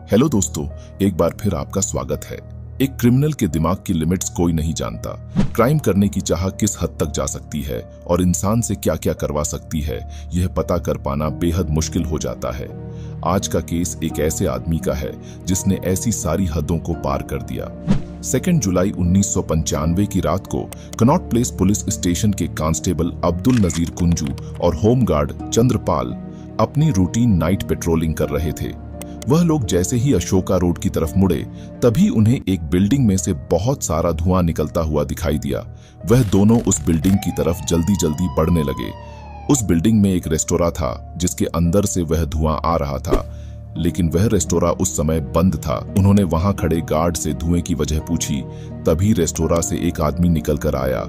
Hello दोस्तों, एक बार फिर आपका स्वागत है। एक क्रिमिनल के दिमाग की लिमिट्स कोई नहीं जानता। क्राइम करने की चाह किस हद तक जा सकती है और इंसान से क्या क्या करवा सकती है, यह पता कर पाना बेहद मुश्किल हो जाता है। आज का केस एक ऐसे आदमी का है जिसने ऐसी सारी हदों को पार कर दिया। 2 जुलाई 1995 की रात को कनॉट प्लेस पुलिस स्टेशन के कांस्टेबल अब्दुल नजीर कुंजू और होमगार्ड चंद्रपाल अपनी रूटीन नाइट पेट्रोलिंग कर रहे थे। वह लोग जैसे ही अशोका रोड की तरफ मुड़े, तभी उन्हें एक बिल्डिंग में से बहुत सारा धुआं निकलता हुआ दिखाई दिया। वह दोनों उस बिल्डिंग की तरफ जल्दी जल्दी बढ़ने लगे। उस बिल्डिंग में एक रेस्टोरेंट था जिसके अंदर से वह धुआं आ रहा था, लेकिन वह रेस्टोरेंट उस समय बंद था। उन्होंने वहां खड़े गार्ड से धुएं की वजह पूछी। तभी रेस्टोरेंट से एक आदमी निकल कर आया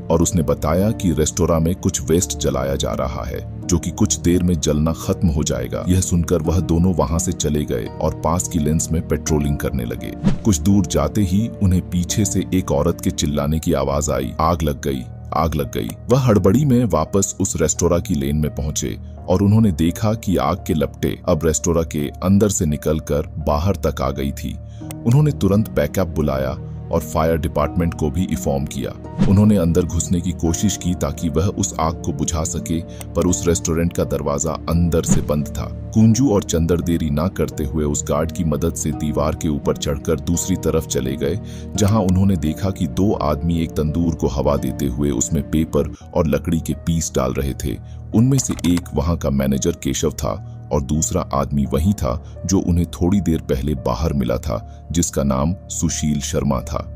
और उसने बताया कि रेस्टोरेंट में कुछ वेस्ट जलाया जा रहा है, जो कि कुछ देर में जलना खत्म हो जाएगा। यह सुनकर वह दोनों वहां से चले गए और पास की लेन्स में पेट्रोलिंग करने लगे। कुछ दूर जाते ही उन्हें पीछे से एक औरत के चिल्लाने की आवाज आई, आग लग गई, आग लग गई। वह हड़बड़ी में वापस उस रेस्टोरेंट की लेन में पहुंचे और उन्होंने देखा कि आग के लपटे अब रेस्टोरेंट के अंदर से निकलकर बाहर तक आ गई थी। उन्होंने तुरंत बैकअप बुलाया और फायर डिपार्टमेंट को भी इन्फॉर्म किया। उन्होंने अंदर घुसने की कोशिश की ताकि वह उस आग को बुझा सके, पर उस रेस्टोरेंट का दरवाजा अंदर से बंद था। कुंजू और चंदर देरी ना करते हुए उस गार्ड की मदद से दीवार के ऊपर चढ़कर दूसरी तरफ चले गए, जहां उन्होंने देखा कि 2 आदमी एक तंदूर को हवा देते हुए उसमें पेपर और लकड़ी के पीस डाल रहे थे। उनमें से एक वहां का मैनेजर केशव था और दूसरा आदमी वही था जो उन्हें थोड़ी देर पहले बाहर मिला था, जिसका नाम सुशील शर्मा था।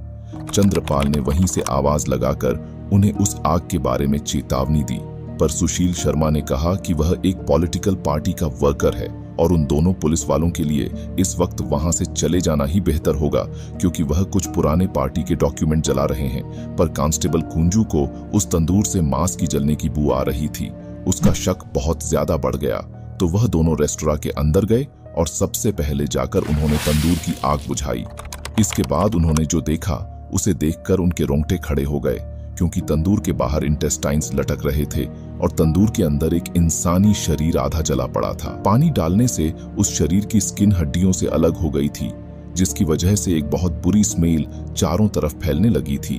चंद्रपाल ने वहीं से आवाज लगाकर उन्हें उस आग के बारे में चेतावनी दी, पर सुशील शर्मा ने कहा कि वह एक पॉलिटिकल पार्टी का वर्कर है और उन दोनों पुलिस वालों के लिए इस वक्त वहां से चले जाना ही बेहतर होगा, क्योंकि वह कुछ पुराने पार्टी के डॉक्यूमेंट जला रहे हैं। पर कांस्टेबल कुंजू को उस तंदूर से मांस की जलने की बू आ रही थी। उसका शक बहुत ज्यादा बढ़ गया, तो वह दोनों रेस्टोरेंट के अंदर गए और सबसे पहले जाकर उन्होंने तंदूर की आग बुझाई। इसके बाद उन्होंने जो देखा उसे देखकर उनके रोंगटे खड़े हो गए, क्योंकि तंदूर के बाहर इंटेस्टाइन्स लटक रहे थे और तंदूर के अंदर एक इंसानी शरीर आधा जला पड़ा था। पानी डालने से उस शरीर की स्किन हड्डियों से अलग हो गई थी, जिसकी वजह से एक बहुत बुरी स्मेल चारों तरफ फैलने लगी थी।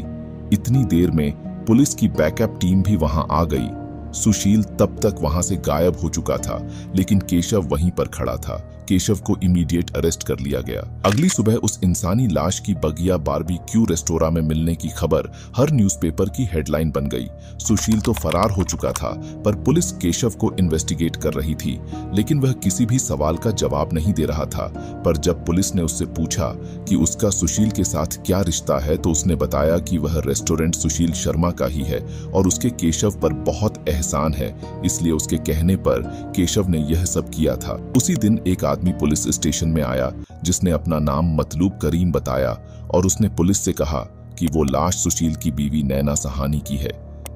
इतनी देर में पुलिस की बैकअप टीम भी वहां आ गई। सुशील तब तक वहां से गायब हो चुका था, लेकिन केशव वहीं पर खड़ा था। केशव को इमीडिएट अरेस्ट कर लिया गया। अगली सुबह उस इंसानी लाश की बगिया बारबेक्यू रेस्टोरेंट में मिलने की खबर हर न्यूज़पेपर की हेडलाइन बन गई। सुशील तो फरार हो चुका था, पर पुलिस केशव को इन्वेस्टिगेट कर रही थी, लेकिन वह किसी भी सवाल का जवाब नहीं दे रहा था। पर जब पुलिस ने उससे पूछा कि उसका सुशील के साथ क्या रिश्ता है, तो उसने बताया कि वह रेस्टोरेंट सुशील शर्मा का ही है और उसके केशव पर बहुत एहसान है, इसलिए उसके कहने पर केशव ने यह सब किया था। उसी दिन एक आदमी पुलिस स्टेशन में आया जिसने अपना नाम मतलूब करीम बताया और उसने पुलिस से कहा कि वो लाश सुशील की बीवी नैना सहानी की है।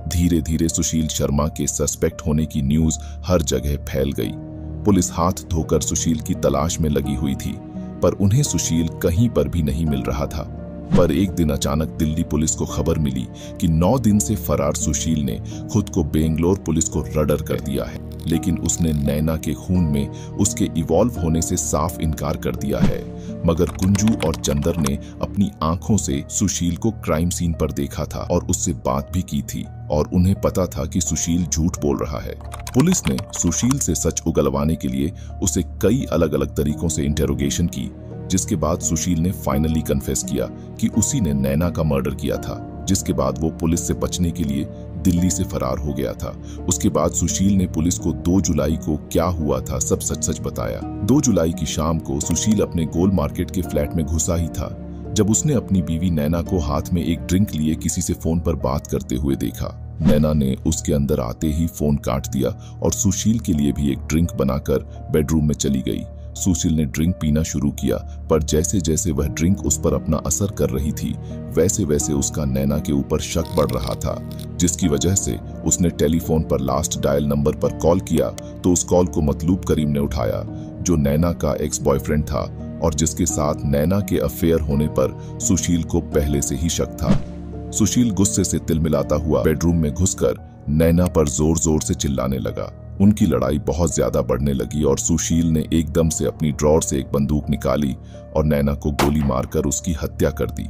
धीरे धीरे सुशील शर्मा के सस्पेक्ट होने की न्यूज हर जगह फैल गई। पुलिस हाथ धोकर सुशील की तलाश में लगी हुई थी, पर उन्हें सुशील कहीं पर भी नहीं मिल रहा था। पर एक दिन अचानक दिल्ली पुलिस को खबर मिली कि 9 दिन से फरार सुशील ने खुद को बेंगलोर पुलिस को रडर कर दिया है, लेकिन उसने नैना के खून में उसके इवॉल्व होने से साफ इनकार कर दिया है। मगर कुंजू और चंदर ने अपनी आंखों से सुशील को क्राइम सीन पर देखा था और उससे बात भी की थी, और उन्हें पता था कि सुशील झूठ बोल रहा है। पुलिस ने सुशील से सच उगलवाने के लिए उसे कई अलग अलग तरीकों से इंटेरोगेशन की, जिसके बाद सुशील ने फाइनली कन्फेस किया कि उसी ने नैना का मर्डर किया था, जिसके बाद वो पुलिस से बचने के लिए दिल्ली से फरार हो गया था। उसके बाद सुशील ने पुलिस को 2 जुलाई को क्या हुआ था सब सच सच बताया। 2 जुलाई की शाम को सुशील अपने गोल मार्केट के फ्लैट में घुसा ही था जब उसने अपनी बीवी नैना को हाथ में एक ड्रिंक लिए किसी से फोन पर बात करते हुए देखा। नैना ने उसके अंदर आते ही फोन काट दिया और सुशील के लिए भी एक ड्रिंक बनाकर बेडरूम में चली गई। सुशील ने ड्रिंक पीना शुरू किया, पर जैसे जैसे वह ड्रिंक उस पर अपना असर कर रही थी, वैसे वैसे उसका नैना के ऊपर शक बढ़ रहा था, जिसकी वजह से उसने टेलीफोन पर लास्ट डायल नंबर पर कॉल किया तो उस कॉल को मतलूब करीम ने उठाया, जो नैना का एक्स बॉयफ्रेंड था और जिसके साथ नैना के अफेयर होने पर सुशील को पहले से ही शक था। सुशील गुस्से से तिलमिलाता हुआ बेडरूम में घुसकर नैना पर जोर जोर से चिल्लाने लगा। उनकी लड़ाई बहुत ज्यादा बढ़ने लगी और सुशील ने एकदम से अपनी ड्रॉर से एक बंदूक निकाली और नैना को गोली मारकर उसकी हत्या कर दी।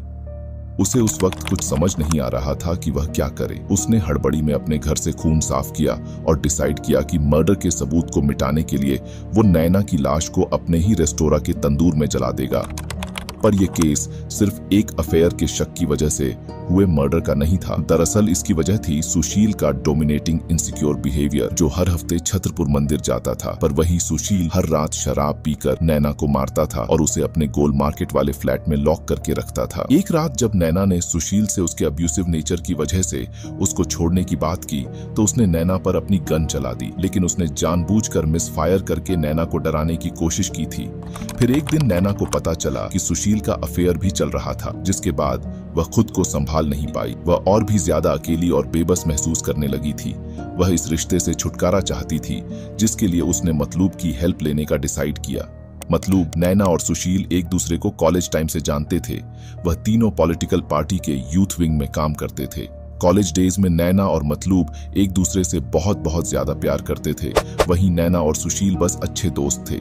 उसे उस वक्त कुछ समझ नहीं आ रहा था कि वह क्या करे। उसने हड़बड़ी में अपने घर से खून साफ किया और डिसाइड किया कि मर्डर के सबूत को मिटाने के लिए वो नैना की लाश को अपने ही रेस्टोरेंट के तंदूर में जला देगा। पर यह केस सिर्फ एक अफेयर के शक की वजह से हुए मर्डर का नहीं था। दरअसल इसकी वजह थी सुशील का डोमिनेटिंग इनसिक्योर बिहेवियर, जो हर हफ्ते छत्रपुर मंदिर जाता था, पर वही सुशील हर रात शराब पीकर नैना को मारता था और उसे अपने गोल मार्केट वाले फ्लैट में लॉक करके रखता था। एक रात जब नैना ने सुशील से उसके अब्यूसिव नेचर की वजह से उसको छोड़ने की बात की तो उसने नैना पर अपनी गन चला दी, लेकिन उसने जानबूझकर मिसफायर करके नैना को डराने की कोशिश की थी। फिर एक दिन नैना को पता चला कि सुशील का अफेयर भी चल रहा था, जिसके बाद वह खुद को संभाल नहीं पाई। वह और भी ज्यादा अकेली और बेबस महसूस करने लगी थी। वह इस रिश्ते से छुटकारा चाहती थी, जिसके लिए उसने मतलूब की हेल्प लेने का डिसाइड किया। मतलूब, नैना और सुशील एक दूसरे को कॉलेज टाइम से जानते थे। वह तीनों पॉलिटिकल पार्टी के यूथ विंग में काम करते थे। कॉलेज डेज में नैना और मतलूब एक दूसरे से बहुत ज्यादा प्यार करते थे। वहीं नैना और सुशील बस अच्छे दोस्त थे।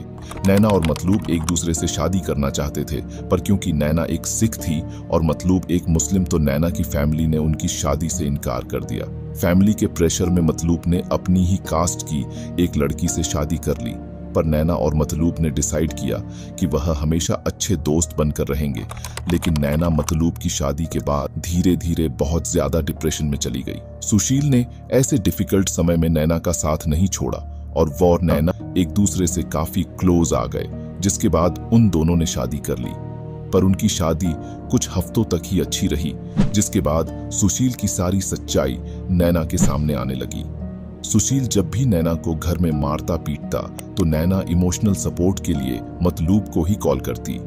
नैना और मतलूब एक दूसरे से शादी करना चाहते थे, पर क्योंकि नैना एक सिख थी और मतलूब एक मुस्लिम, तो नैना की फैमिली ने उनकी शादी से इनकार कर दिया। फैमिली के प्रेशर में मतलूब ने अपनी ही कास्ट की एक लड़की से शादी कर ली, पर नैना और मतलूब ने डिसाइड किया कि वह हमेशा अच्छे दोस्त बनकर रहेंगे। लेकिन नैना मतलूब की शादी के बाद धीरे धीरे बहुत ज्यादा डिप्रेशन में चली गई। सुशील ने ऐसे डिफिकल्ट समय में नैना का साथ नहीं छोड़ा और वो और नैना एक दूसरे से काफी क्लोज आ गए, जिसके बाद उन दोनों ने शादी कर ली। पर उनकी शादी कुछ हफ्तों तक ही अच्छी रही, जिसके बाद सुशील की सारी सच्चाई नैना के सामने आने लगी। सुशील जब भी नैना को घर में मारता पीटता तो नैना इमोशनल सपोर्ट के लिए मतलूब को ही कॉल करती।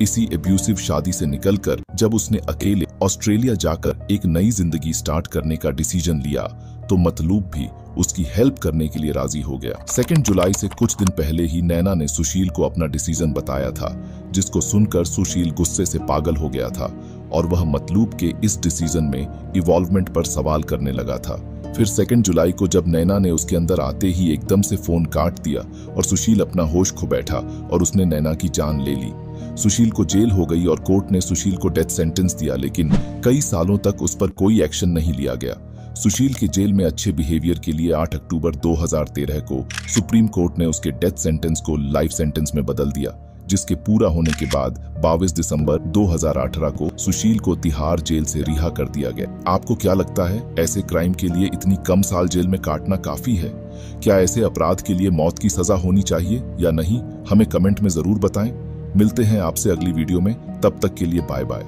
इसी एब्यूसिव शादी से निकलकर जब उसने अकेले ऑस्ट्रेलिया जाकर एक नई जिंदगी स्टार्ट करने का डिसीजन लिया तो मतलूब भी उसकी हेल्प करने के लिए राजी हो गया। 2 जुलाई से कुछ दिन पहले ही नैना ने सुशील को अपना डिसीजन बताया था, जिसको सुनकर सुशील गुस्से से पागल हो गया था और वह मतलूब के इस डिसीजन में इवॉल्वमेंट पर सवाल करने लगा था। फिर 2 जुलाई को जब नैना ने उसके अंदर आते ही एकदम से फोन काट दिया और सुशील अपना होश खो बैठा और उसने नैना की जान ले ली। सुशील को जेल हो गई और कोर्ट ने सुशील को डेथ सेंटेंस दिया, लेकिन कई सालों तक उस पर कोई एक्शन नहीं लिया गया। सुशील के जेल में अच्छे बिहेवियर के लिए 8 अक्टूबर 2013 को सुप्रीम कोर्ट ने उसके डेथ सेंटेंस को लाइफ सेंटेंस में बदल दिया, जिसके पूरा होने के बाद 22 दिसंबर 2018 को सुशील को तिहाड़ जेल से रिहा कर दिया गया। आपको क्या लगता है, ऐसे क्राइम के लिए इतनी कम साल जेल में काटना काफी है? क्या ऐसे अपराध के लिए मौत की सजा होनी चाहिए या नहीं? हमें कमेंट में जरूर बताएं। मिलते हैं आपसे अगली वीडियो में, तब तक के लिए बाय बाय।